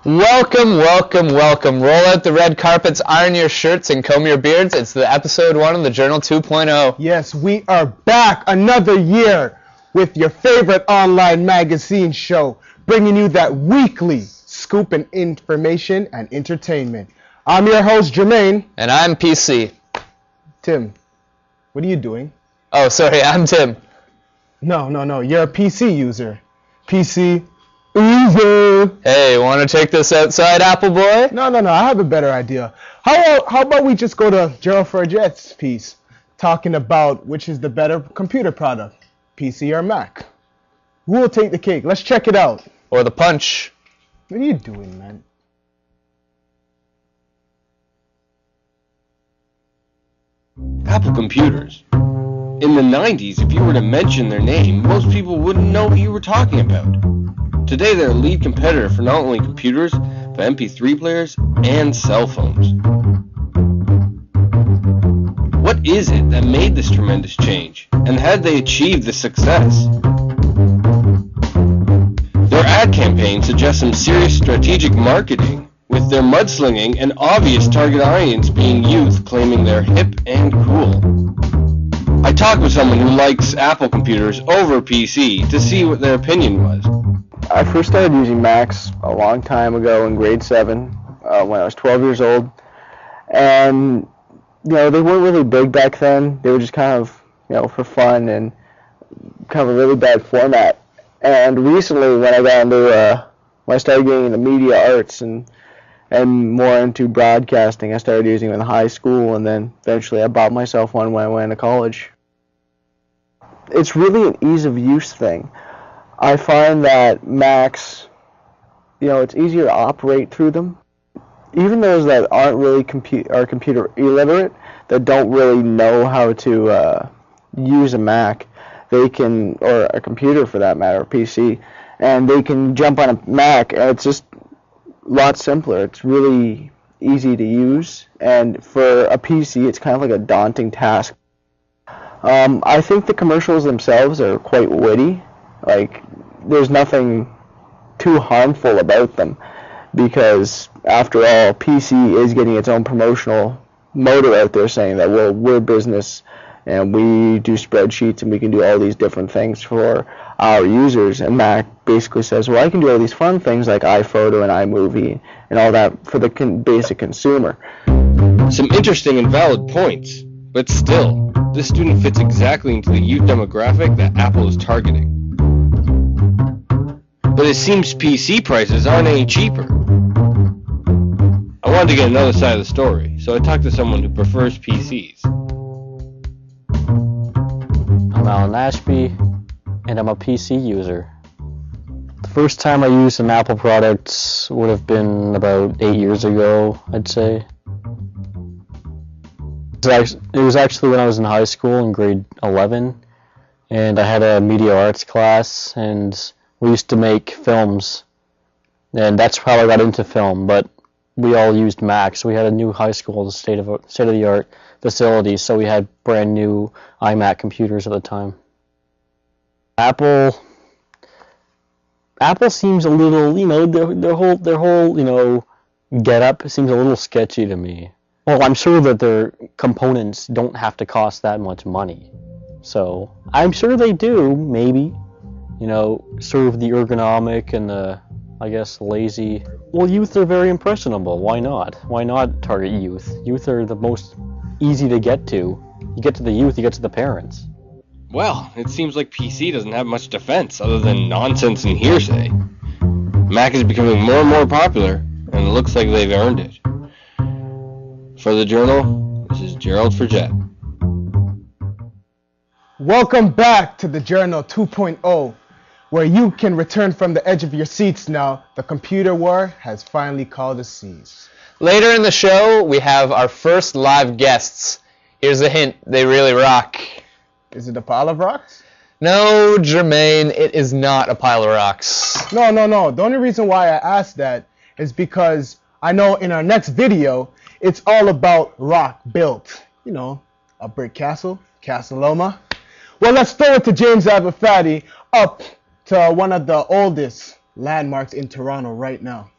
Welcome, welcome, welcome. Roll out the red carpets, iron your shirts, and comb your beards. It's the episode 1 of the Journal 2.0. Yes, we are back another year with your favorite online magazine show, bringing you that weekly scoop and information and entertainment. I'm your host, Jermaine. And I'm PC. Tim, what are you doing? Oh, sorry, I'm Tim. No, you're a PC user. PC user. Hey, want to take this outside, Apple boy? No, I have a better idea. How about we just go to Gerald Forget's piece, talking about which is the better computer product, PC or Mac? Who will take the cake? Let's check it out. Or the punch. What are you doing, man? Apple computers. In the 90s, if you were to mention their name, most people wouldn't know who you were talking about. Today, they're a lead competitor for not only computers, but MP3 players and cell phones. What is it that made this tremendous change, and how did they achieve this success? Their ad campaign suggests some serious strategic marketing, with their mudslinging and obvious target audience being youth claiming they're hip and cool. I talked with someone who likes Apple computers over PC to see what their opinion was. I first started using Macs a long time ago in grade 7 when I was 12 years old. And, they weren't really big back then. They were just kind of, for fun and kind of a really bad format. And recently when I got into, when I started getting into media arts and more into broadcasting, I started using them in high school, and then eventually I bought myself one when I went to college. It's really an ease of use thing. I find that Macs, it's easier to operate through them. Even those that aren't really computer illiterate, that don't really know how to use a Mac, they can, or a computer for that matter, a PC, and they can jump on a Mac, and it's just a lot simpler. It's really easy to use, and for a PC, it's kind of like a daunting task. I think the commercials themselves are quite witty. Like, there's nothing too harmful about them, because after all, PC is getting its own promotional motor out there saying that, well, we're business and we do spreadsheets and we can do all these different things for our users. And Mac basically says, well, I can do all these fun things like iPhoto and iMovie and all that for the basic consumer. Some interesting and valid points, but still, this student fits exactly into the youth demographic that Apple is targeting. But it seems PC prices aren't any cheaper. I wanted to get another side of the story, so I talked to someone who prefers PCs. I'm Alan Ashby, and I'm a PC user. The first time I used an Apple product would have been about 8 years ago, I'd say. It was actually when I was in high school in grade 11, and I had a media arts class, and we used to make films, and that's how I got into film, but we all used Macs. We had a new high school, the state-of-the-art facility, so we had brand new iMac computers at the time. Apple seems a little, their whole, get-up seems a little sketchy to me. Well, I'm sure that their components don't have to cost that much money, so I'm sure they do, maybe, serve the ergonomic and the, lazy. Well, youth are very impressionable. Why not? Why not target youth? Youth are the most easy to get to. You get to the youth, you get to the parents. Well, it seems like PC doesn't have much defense other than nonsense and hearsay. Mac is becoming more and more popular, and it looks like they've earned it. For the Journal, this is Gerald Forget. Welcome back to the Journal 2.0, where you can return from the edge of your seats now. The computer war has finally called the seas. Later in the show, we have our first live guests. Here's a hint, they really rock. Is it a pile of rocks? No, Jermaine, it is not a pile of rocks. No. The only reason why I asked that is because I know in our next video, it's all about rock built. A brick castle, Casa Loma. Well, let's throw it to James Abifati up to one of the oldest landmarks in Toronto right now.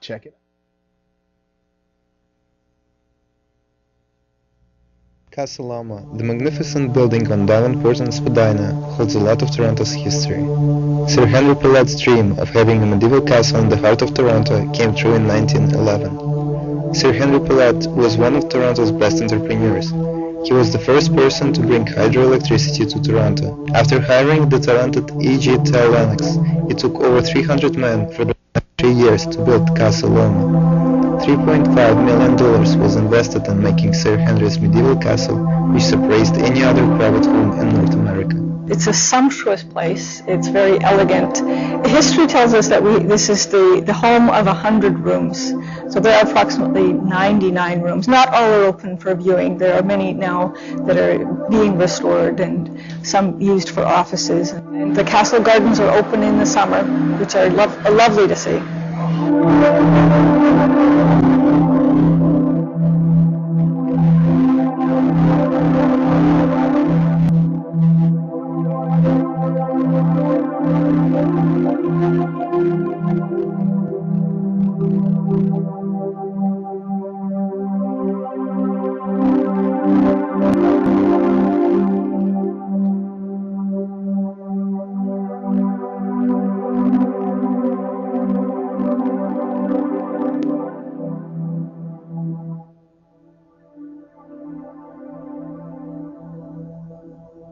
Check it. Casa Loma, the magnificent building on Davenport and Spadina, holds a lot of Toronto's history. Sir Henry Pelet's dream of having a medieval castle in the heart of Toronto came true in 1911. Sir Henry Pelet was one of Toronto's best entrepreneurs. He was the first person to bring hydroelectricity to Toronto. After hiring the talented E.G. Lennox, it took over 300 men for the next 3 years to build Casa Loma. $3.5 million was invested in making Sir Henry's medieval castle, which surpassed any other private home in North America. It's a sumptuous place. It's very elegant. History tells us that this is the home of 100 rooms. So there are approximately 99 rooms. Not all are open for viewing. There are many now that are being restored and some used for offices. And the castle gardens are open in the summer, which are lovely to see.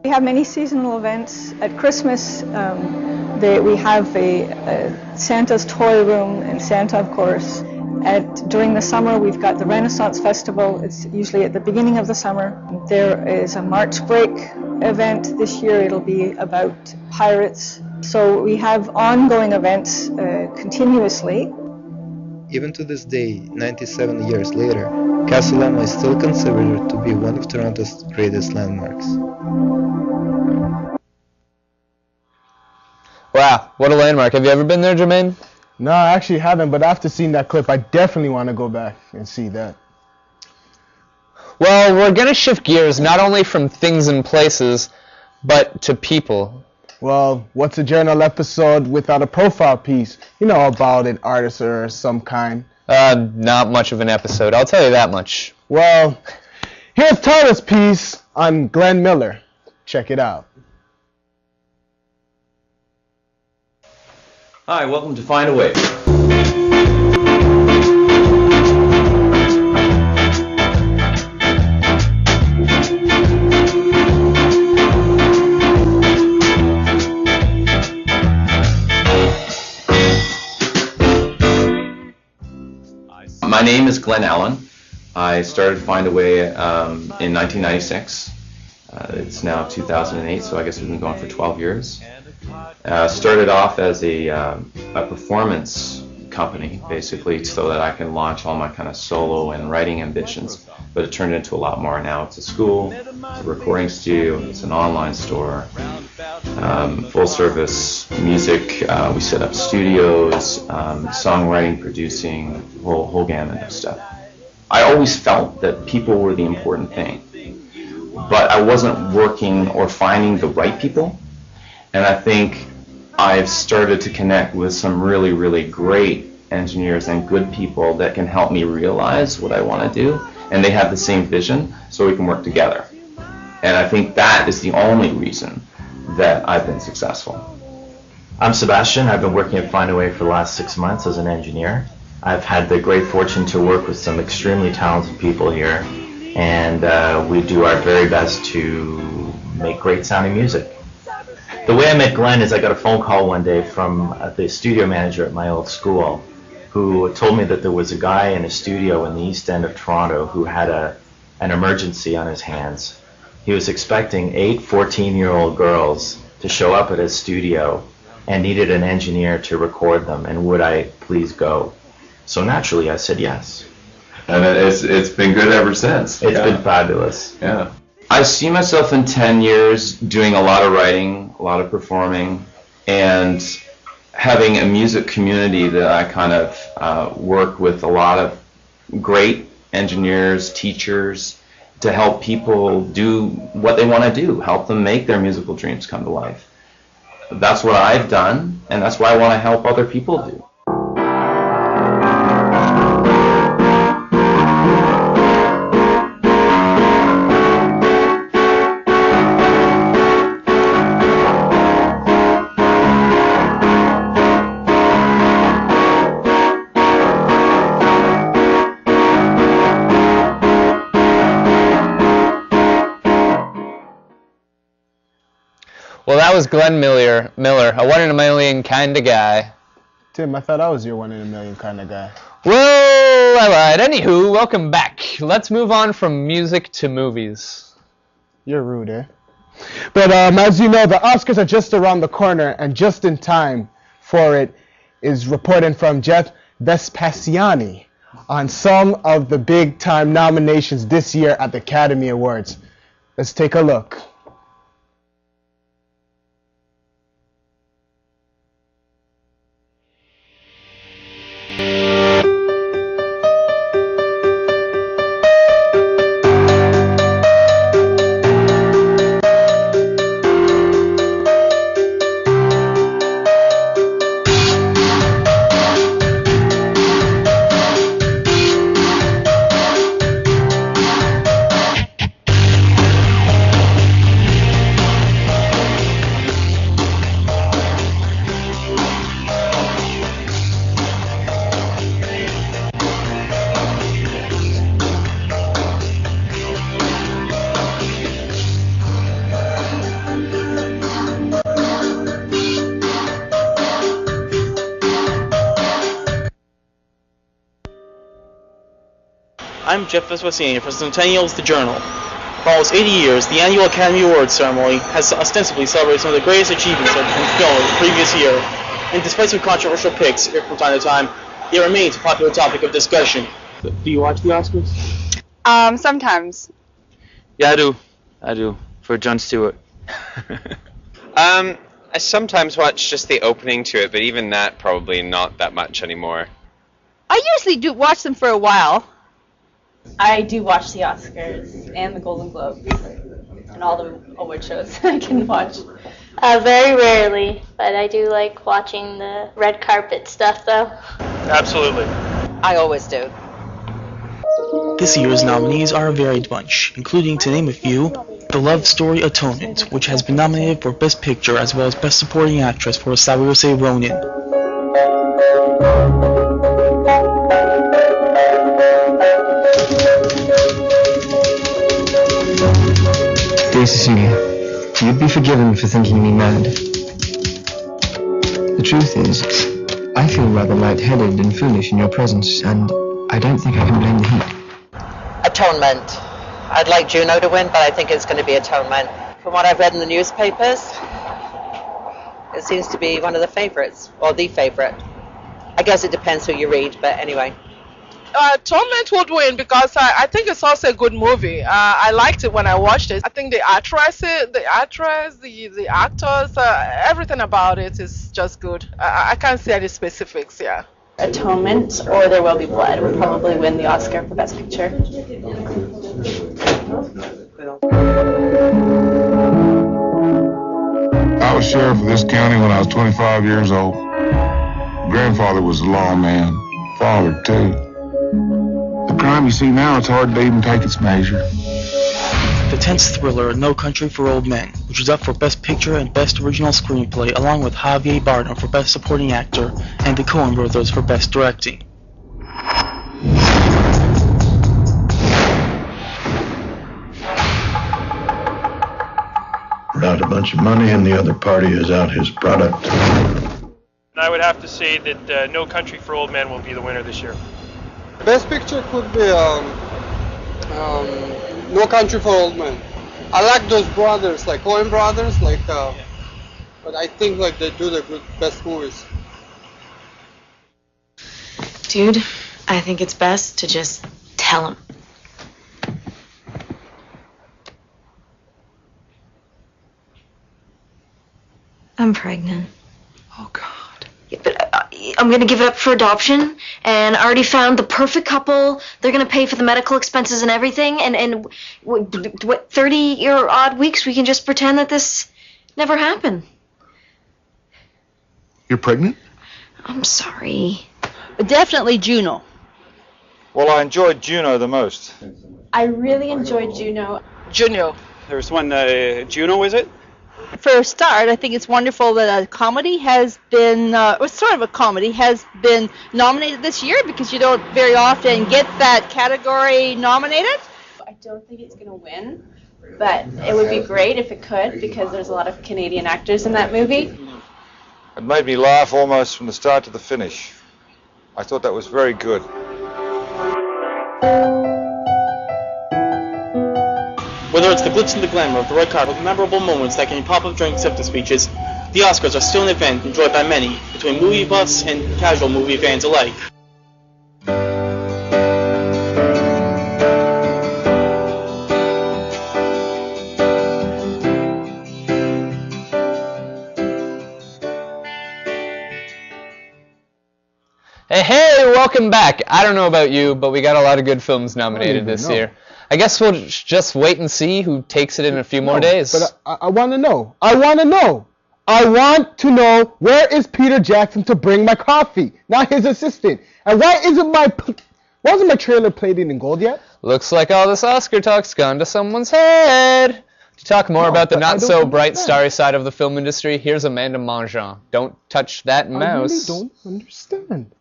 We have many seasonal events. At Christmas, we have a Santa's toy room and Santa, of course. During the summer, we've got the Renaissance Festival. It's usually at the beginning of the summer. There is a March break event. This year it'll be about pirates. So we have ongoing events continuously. Even to this day, 97 years later, Casa Loma is still considered to be one of Toronto's greatest landmarks. Wow, what a landmark. Have you ever been there, Jermaine? No, I actually haven't, but after seeing that clip, I definitely want to go back and see that. Well, we're going to shift gears not only from things and places, but to people. Well, what's a journal episode without a profile piece? You know, about an artist or some kind. Not much of an episode, I'll tell you that much. Well, here's Tyler's piece on Glen Miller. Check it out. Hi, welcome to Find a Way. My name is Glen Allen. I started Find a Way in 1996. It's now 2008, so I guess we've been going for 12 years. Started off as a performance company, basically, so that I can launch all my kind of solo and writing ambitions. But it turned into a lot more now. It's a school, it's a recording studio, it's an online store, full service music. We set up studios, songwriting, producing, whole gamut of stuff. I always felt that people were the important thing, but I wasn't working or finding the right people. And I think I've started to connect with some really, really great engineers and good people that can help me realize what I want to do. And they have the same vision, so we can work together. And I think that is the only reason that I've been successful. I'm Sebastian. I've been working at Find a Way for the last 6 months as an engineer. I've had the great fortune to work with some extremely talented people here. And we do our very best to make great sounding music. The way I met Glen is I got a phone call one day from the studio manager at my old school who told me that there was a guy in a studio in the East End of Toronto who had an emergency on his hands. He was expecting 8 14-year-old girls to show up at his studio and needed an engineer to record them, and would I please go? So naturally I said yes. And it's been good ever since. It's been fabulous. Yeah. I see myself in 10 years doing a lot of writing, a lot of performing, and having a music community that I kind of work with a lot of great engineers, teachers, to help people do what they want to do, help them make their musical dreams come to life. That's what I've done, and that's what I want to help other people do. That was Glen Miller, a 1 in a million kind of guy. Tim, I thought I was your 1 in a million kind of guy. Well, I lied. Anywho, welcome back. Let's move on from music to movies. You're rude, eh? But as you know, the Oscars are just around the corner, and just in time for it is reporting from Jeff Vespasiani on some of the big-time nominations this year at the Academy Awards. Let's take a look. I'm Jeff Vespasiani for Centennial's The Journal. For almost 80 years, the annual Academy Awards ceremony has ostensibly celebrated some of the greatest achievements in film of the previous year, and despite some controversial picks here from time to time, it remains a popular topic of discussion. Do you watch the Oscars? Sometimes. Yeah, I do. For Jon Stewart. I sometimes watch just the opening to it, but even that probably not that much anymore. I usually do watch them for a while. I do watch the Oscars and the Golden Globes and all the award shows I can watch. Very rarely, but I do like watching the red carpet stuff, though. Absolutely. I always do. This year's nominees are a varied bunch, including, to name a few, The Love Story Atonement, which has been nominated for Best Picture as well as Best Supporting Actress for Saoirse Ronan. Dear Cecilia, you'd be forgiven for thinking me mad. The truth is, I feel rather lightheaded and foolish in your presence, and I don't think I can blame the heat. Atonement. I'd like Juno to win, but I think it's going to be Atonement. From what I've read in the newspapers, it seems to be one of the favorites, or the favorite. I guess it depends who you read, but anyway. Atonement would win because I think it's also a good movie. I liked it when I watched it. I think the actress, the actors, everything about it is just good. I can't see any specifics, yeah. Atonement or There Will Be Blood would probably win the Oscar for Best Picture. I was sheriff of this county when I was 25 years old. Grandfather was a lawman, father too. The crime you see now, it's hard to even take its measure. The tense thriller No Country for Old Men, which was up for Best Picture and Best Original Screenplay, along with Javier Bardem for Best Supporting Actor and the Coen Brothers for Best Directing. We're out a bunch of money and the other party is out his product. I would have to say that No Country for Old Men will be the winner this year. Best Picture could be No Country for Old Men. I like those brothers, like Coen Brothers, but I think they do the good best movies. Dude, I think it's best to just tell him. I'm pregnant. Oh, God. But I'm going to give it up for adoption, and I already found the perfect couple. They're going to pay for the medical expenses and everything, and what, 30-odd weeks, we can just pretend that this never happened. You're pregnant? I'm sorry. Definitely Juno. Well, I enjoyed Juno the most. I really enjoyed Juno. Juno. There's one, Juno, is it? For a start, I think it's wonderful that a comedy has been, or sort of a comedy, has been nominated this year because you don't very often get that category nominated. I don't think it's going to win, but it would be great if it could, because there's a lot of Canadian actors in that movie. It made me laugh almost from the start to the finish. I thought that was very good. Whether it's the glitz and the glamour of the red carpet, memorable moments that can pop up during acceptance speeches, the Oscars are still an event enjoyed by many, between movie buffs and casual movie fans alike. Hey, welcome back. I don't know about you, but we got a lot of good films nominated this year. I guess we'll just wait and see who takes it in a few more days. But I want to know. I want to know where is Peter Jackson to bring my coffee, not his assistant. And why wasn't my trailer plated in gold yet? Looks like all this Oscar talk's gone to someone's head. To talk more about the not-so-bright, starry side of the film industry, here's Amanda Mongeon. Don't touch that mouse. I really don't understand.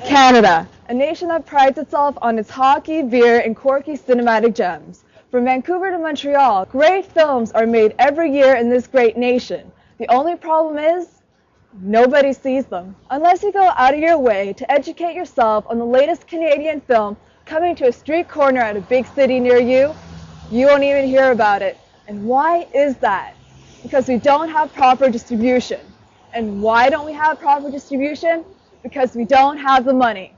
Canada, a nation that prides itself on its hockey, beer, and quirky cinematic gems. From Vancouver to Montreal, great films are made every year in this great nation. The only problem is, nobody sees them. Unless you go out of your way to educate yourself on the latest Canadian film coming to a street corner at a big city near you, you won't even hear about it. And why is that? Because we don't have proper distribution. And why don't we have proper distribution? Because we don't have the money.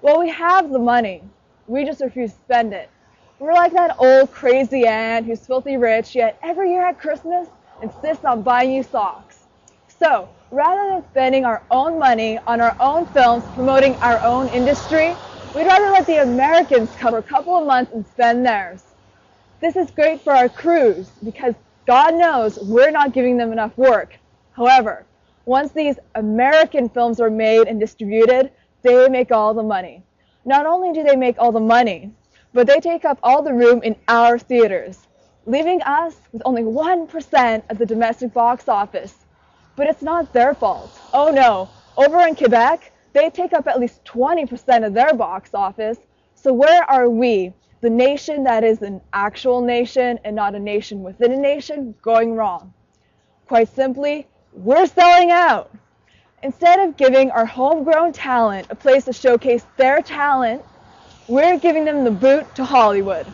Well, we have the money. We just refuse to spend it. We're like that old crazy aunt who's filthy rich, yet every year at Christmas insists on buying you socks. So, rather than spending our own money on our own films promoting our own industry, we'd rather let the Americans come for a couple of months and spend theirs. This is great for our crews because God knows we're not giving them enough work. However, once these American films are made and distributed, they make all the money. Not only do they make all the money, but they take up all the room in our theaters, leaving us with only 1% of the domestic box office. But it's not their fault. Oh no, over in Quebec, they take up at least 20% of their box office. So where are we, the nation that is an actual nation and not a nation within a nation, going wrong? Quite simply, we're selling out. Instead of giving our homegrown talent a place to showcase their talent, we're giving them the boot to Hollywood.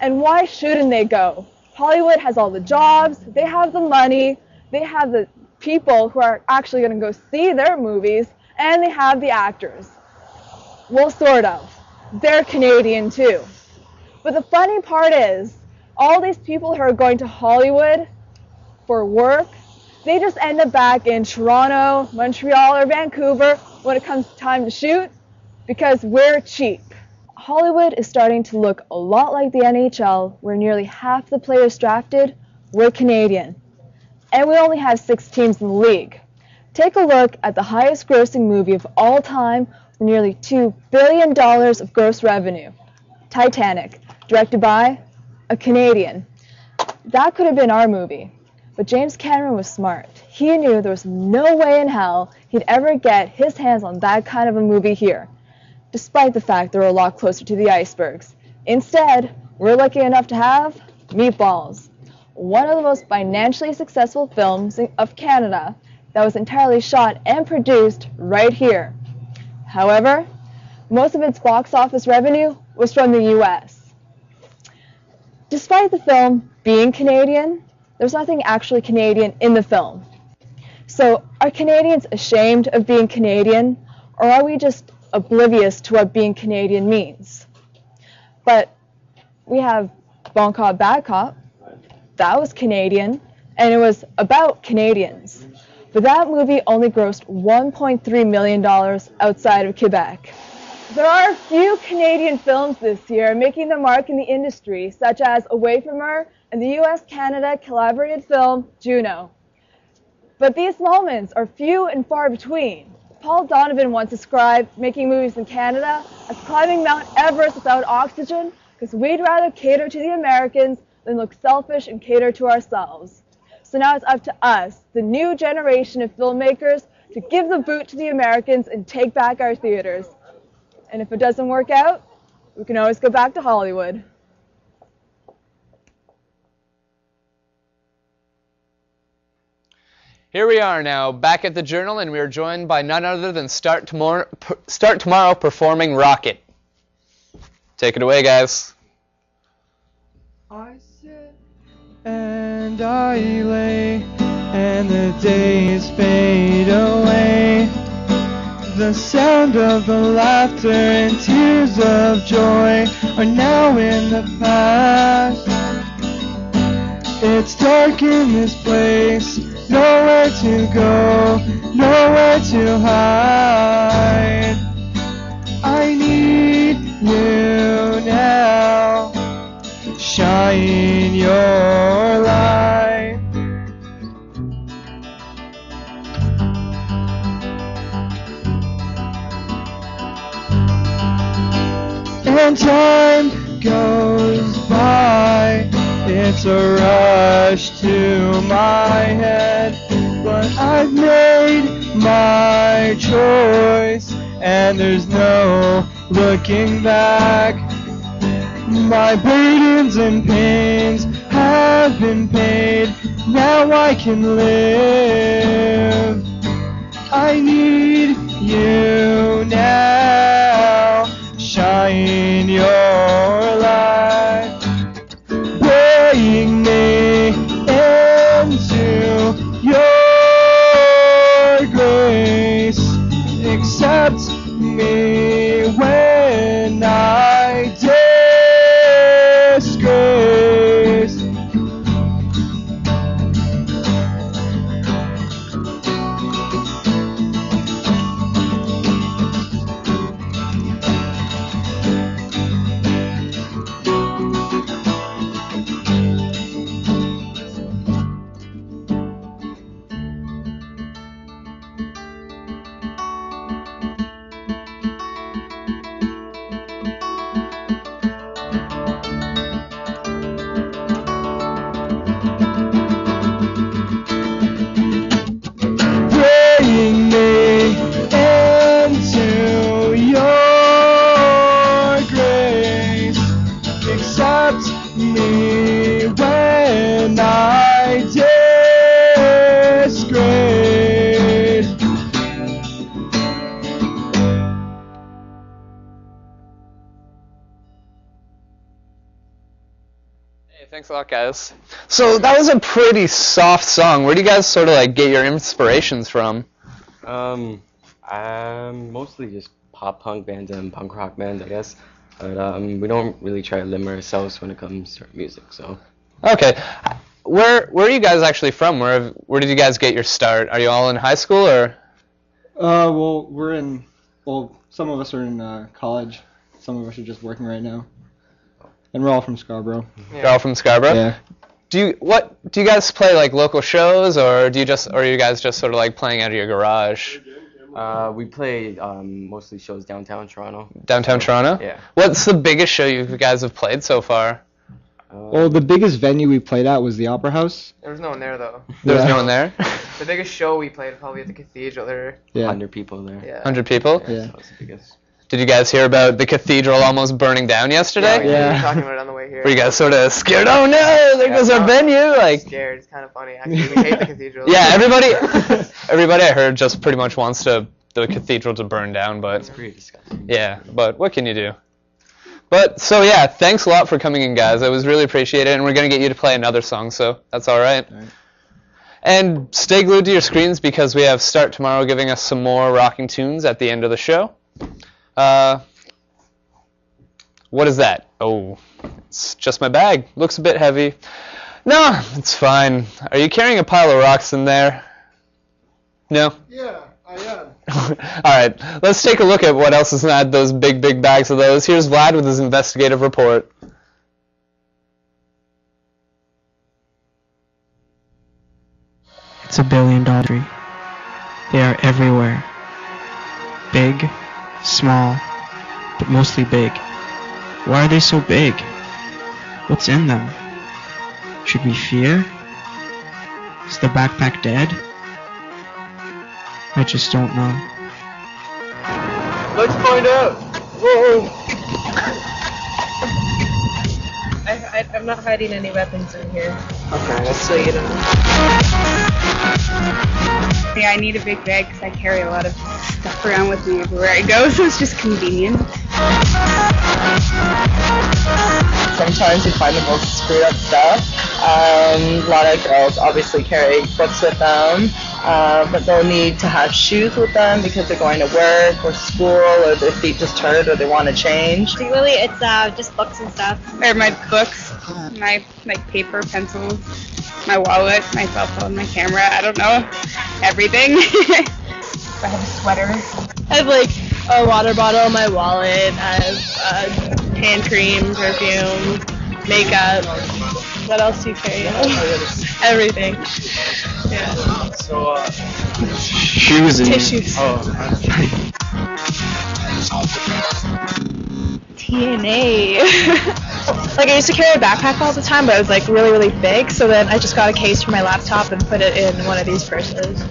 And why shouldn't they go? Hollywood has all the jobs, they have the money, they have the people who are actually going to go see their movies, and they have the actors. Well, sort of. They're Canadian too. But the funny part is, all these people who are going to Hollywood for work, they just end up back in Toronto, Montreal, or Vancouver when it comes time to shoot, because we're cheap. Hollywood is starting to look a lot like the NHL, where nearly half the players drafted were Canadian. And we only have 6 teams in the league. Take a look at the highest grossing movie of all time with nearly $2 billion of gross revenue. Titanic, directed by a Canadian. That could have been our movie. But James Cameron was smart. He knew there was no way in hell he'd ever get his hands on that kind of a movie here, despite the fact they're a lot closer to the icebergs. Instead, we're lucky enough to have Meatballs, one of the most financially successful films of Canada that was entirely shot and produced right here. However, most of its box office revenue was from the US. Despite the film being Canadian, there's nothing actually Canadian in the film. So, are Canadians ashamed of being Canadian, or are we just oblivious to what being Canadian means? But we have Bon Cop, Bad Cop. That was Canadian, and it was about Canadians. But that movie only grossed $1.3 million outside of Quebec. There are a few Canadian films this year making their mark in the industry, such as Away From Her and the US-Canada collaborated film Juno. But these moments are few and far between. Paul Donovan once described making movies in Canada as climbing Mount Everest without oxygen, because we'd rather cater to the Americans than look selfish and cater to ourselves. So now it's up to us, the new generation of filmmakers, to give the boot to the Americans and take back our theaters. And if it doesn't work out, We can always go back to Hollywood. Here we are now, back at the Journal, and we are joined by none other than Start Tomorrow performing Rocket. Take it away, guys. I sit and I lay, and the days fade away. The sound of the laughter and tears of joy are now in the past. It's dark in this place, nowhere to go, nowhere to hide. I need you now, shine your light. And time goes by, it's a rush to my head, but I've made my choice, and there's no looking back. My burdens and pains have been paid, now I can live. I need you now, shine your light, bring me into your grace. Accept me when I disgrace. Bring me into your grace. Accept me when I disgrace. Hey, thanks a lot, guys. So that was a pretty soft song. Where do you guys sort of like get your inspirations from? Mostly just pop punk bands and punk rock bands, I guess. But we don't really try to limit ourselves when it comes to music. So. Okay. Where are you guys actually from? Where did you guys get your start? Are you all in high school or? Well, some of us are in college. Some of us are just working right now. And we're all from Scarborough. You're all from Scarborough? Yeah. Do you guys play like local shows, or are you guys just sort of like playing out of your garage? We play mostly shows downtown Toronto. Downtown Toronto? Yeah. What's the biggest show you guys have played so far? Well, the biggest venue we played at was the Opera House. There was no one there though. There was no one there? The biggest show we played probably at the Cathedral there. Yeah. 100 people there. Yeah. 100 people? Yeah. That was the biggest. Did you guys hear about the cathedral almost burning down yesterday? We were talking about it on the way here. Were you guys sort of scared? Oh no, there goes our venue! Like, scared. It's kind of funny actually. We hate the cathedral. yeah, everybody I heard just pretty much wants the cathedral to burn down, but It's pretty disgusting. yeah, but what can you do? But so yeah, thanks a lot for coming in, guys. I was really appreciate it, and we're gonna get you to play another song, so that's all right. And stay glued to your screens because we have Start Tomorrow giving us some more rocking tunes at the end of the show. What is that? Oh, it's just my bag. Looks a bit heavy. No, it's fine. Are you carrying a pile of rocks in there? No? Yeah, I am. Alright, let's take a look at what else is in those big bags of those. Here's Vlad with his investigative report. It's $1 billion tree. They are everywhere. Big, small, but mostly big. Why are they so big? What's in them? Should we fear? Is the backpack dead? I just don't know. Let's find out. Whoa. I'm not hiding any weapons in here. Okay, Just so you know. Yeah, I need a big bag because I carry a lot of stuff around with me everywhere I go, so it's just convenient. Sometimes you find the most screwed up stuff. A lot of girls obviously carry books with them, but they'll need to have shoes with them because they're going to work or school, or their feet just hurt, or they want to change. Really, it's just books and stuff. Or my books, my paper, pencils, my wallet, my cell phone, my camera. I don't know, everything. I have sweaters. I have like a water bottle, my wallet. I have hand cream, perfume, makeup. What else do you carry? Everything. Yeah. So, shoes and tissues. TNA. Like I used to carry a backpack all the time, but it was like really, really big. So then I just got a case for my laptop and put it in one of these purses.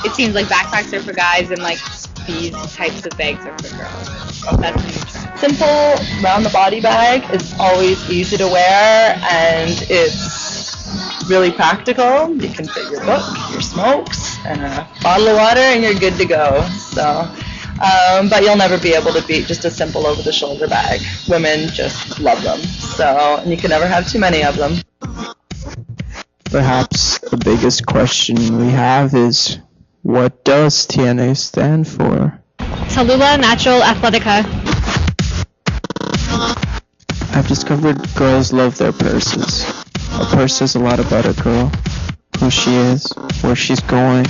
It seems like backpacks are for guys and like these types of bags are for girls. That's new trend. Simple round the body bag is always easy to wear, and it's really practical. You can fit your book, your smokes, and a bottle of water, and you're good to go. So, but you'll never be able to beat just a simple over-the-shoulder bag. Women just love them. So, and you can never have too many of them. perhaps the biggest question we have is, what does TNA stand for? Tallulah Natural Athletica. I've discovered girls love their purses. A purse says a lot about a girl. Who she is, where she's going.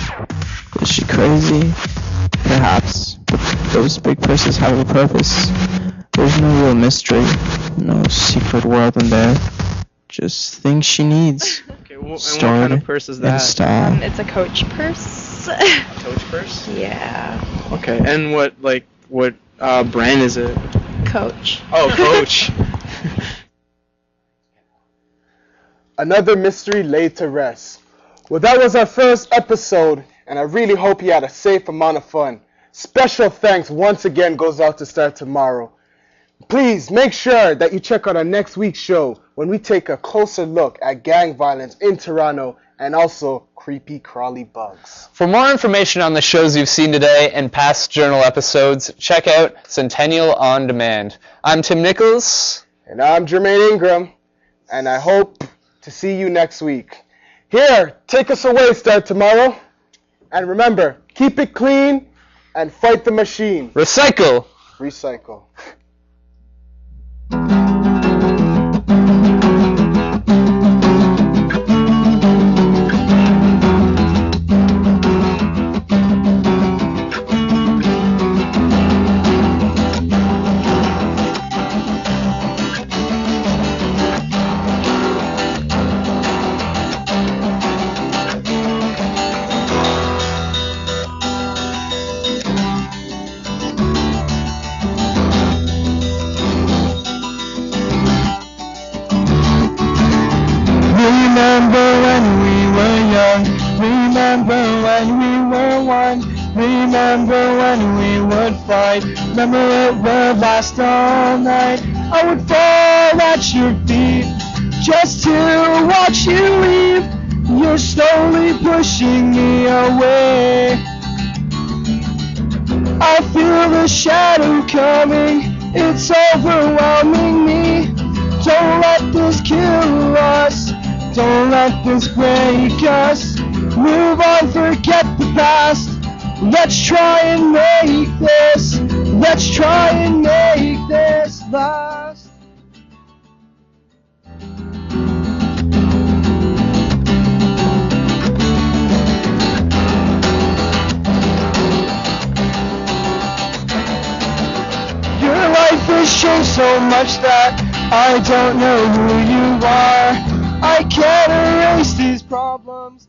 Is she crazy? Perhaps. But those big purses have a purpose. There's no real mystery. No secret world in there. Just things she needs. Okay, and what Stored kind of purse is that? in style. It's a Coach purse. Coach purse? Yeah. Okay, and what brand is it? Coach. Oh, Coach. Another mystery laid to rest. Well, that was our first episode, and I really hope you had a safe amount of fun. Special thanks once again goes out to Start Tomorrow. Please make sure that you check out our next week's show when we take a closer look at gang violence in Toronto and also creepy crawly bugs. For more information on the shows you've seen today and past journal episodes, check out Centennial On Demand. I'm Tim Nichols. And I'm Jermaine Ingram. And I hope to see you next week. Here, take us away, Start Tomorrow. And remember, keep it clean and fight the machine. Recycle. Recycle. Remember it would last all night. I would fall at your feet just to watch you leave. You're slowly pushing me away. I feel the shadow coming, it's overwhelming me. Don't let this kill us, don't let this break us. Move on, forget the past. Let's try and make this. Let's try and make this last. Your life has changed so much that I don't know who you are. I can't erase these problems.